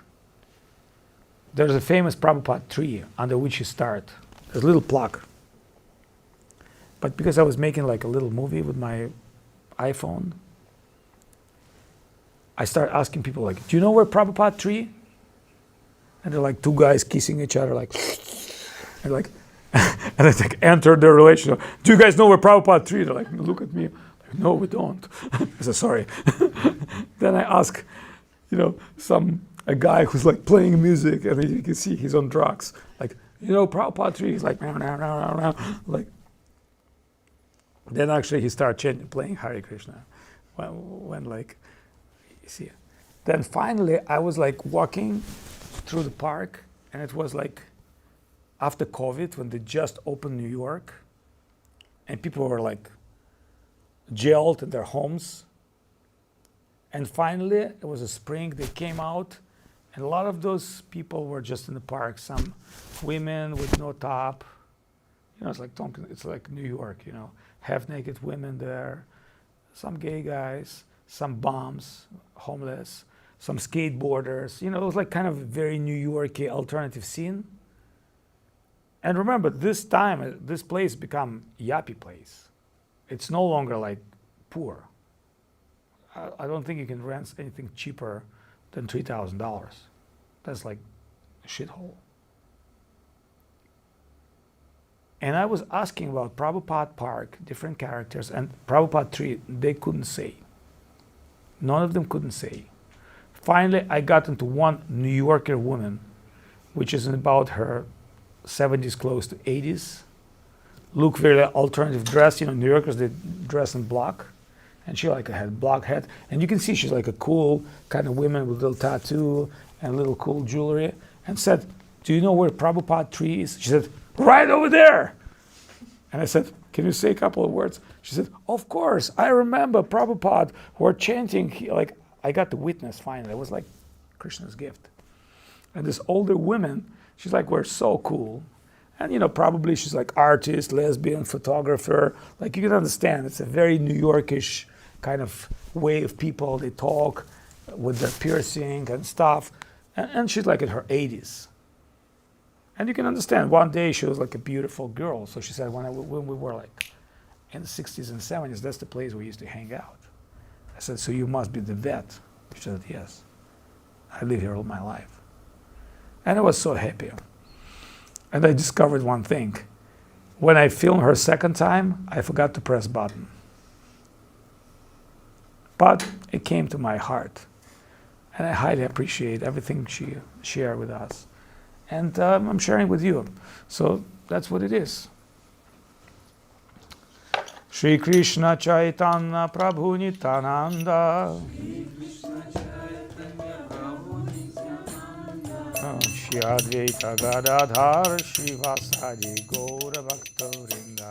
there's a famous Prabhupada tree under which you start. There's a little plaque. But because I was making like a little movie with my iPhone, I started asking people, like, do you know where Prabhupada tree? And they're like two guys kissing each other, like, and like, and I like entered their relationship. Do you guys know where Prabhupada tree? They're like, look at me. Like, no, we don't. I said, sorry. Then I ask, a guy who's like playing music, and you can see he's on drugs. Like, Prabhupada tree. He's like, like. Then actually he started playing Hare Krishna. When like, you see. Then finally I was like walking through the park, and it was like after COVID, when they just opened New York, and people were like jailed in their homes. And finally, it was a spring, they came out, and a lot of those people were just in the park. Some women with no top, it's like New York, half-naked women there, some gay guys, some bums, homeless, some skateboarders. It was like kind of a very New York-y alternative scene. And remember, this time, this place become yuppie place. It's no longer like poor. I don't think you can rent anything cheaper than $3,000. That's like a shithole. And I was asking about Prabhupada Park, different characters, and Prabhupada tree, they couldn't say. None of them couldn't say. Finally, I got into one New Yorker woman, which is in about her 70s, close to 80s. Look very alternative dress. New Yorkers, they dress in black. And she like had black head. And you can see she's like a cool kind of woman with a little tattoo and little cool jewelry. And said, do you know where Prabhupada tree is? She said, right over there. And I said, can you say a couple of words? She said, of course, I remember Prabhupada were chanting. Like, I got to witness finally. It was like Krishna's gift. And this older woman, she's like, we're so cool. And probably she's like artist, lesbian, photographer. Like, you can understand, it's a very New Yorkish kind of way of people. They talk with their piercing and stuff. And she's like in her 80s. And you can understand, one day she was like a beautiful girl. So she said, when we were like in the 60s and 70s, that's the place we used to hang out. I said, so you must be the vet. She said, yes. I live here all my life. And I was so happy. And I discovered one thing. When I filmed her second time, I forgot to press button. But it came to my heart. And I highly appreciate everything she shared with us. And I'm sharing with you. So that's what it is. Shri Krishna Chaitanya Prabhu Nityananda. Shri Advaita Gadadhar Shivasadi Gaura Bhakta Vrinda.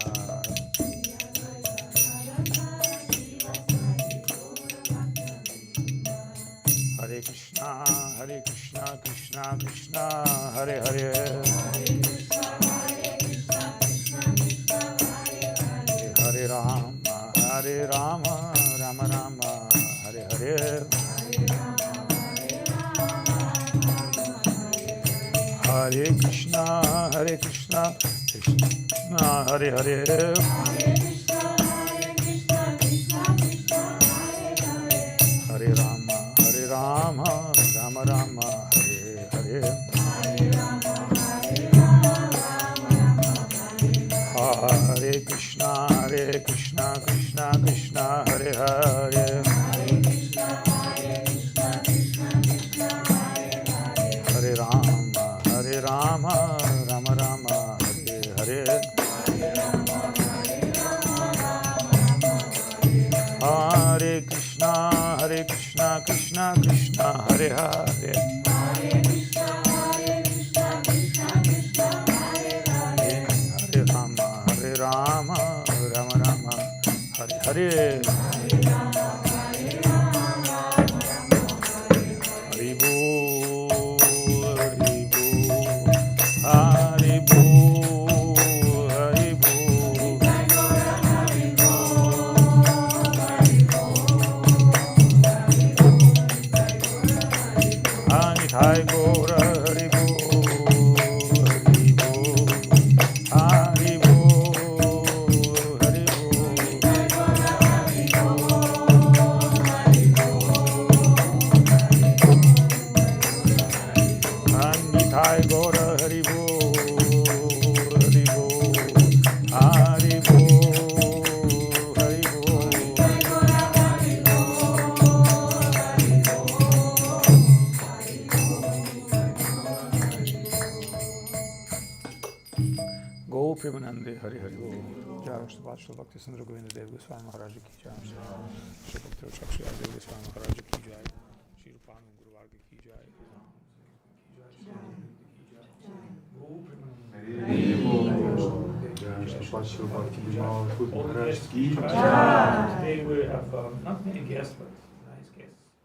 Krishna, Hare Hare, Hare Rama, Hare Rama, Rama Rama, Hare Hare, Hare Krishna, Krishna Krishna, Hare Hare, Hare Rama, Rama Rama, Hare Hare, Hare Krishna, Krishna Krishna, Hare Hare, Hare Rama, Rama Rama, Hare Hare, Hare Krishna, Krishna Krishna, Hare Hare, Hare Rama, Rama Rama, Hare Hare, Hari Bol, Hari Bol, Hari Bol, Hari Bol. Nitai Gora Hari Bol, Hari Bol, Hari Bol, Hari Bol. Nitai Gora Hari Bol, Hari Bol, Hari Bol, Hari Bol. Go Premanande, Hari Hari Bol. Jai Shri Bhakti Sandra Govinda Dev Goswami Maharaj ki jai. Shri Bhakti Chakshi Dev Goswami Maharaj ki jai. Shri Rupanand Guru Varga ki jai. Go Premanande. Shri Bhakti Bimal Maharaj ki jai. Today we have not many guests, but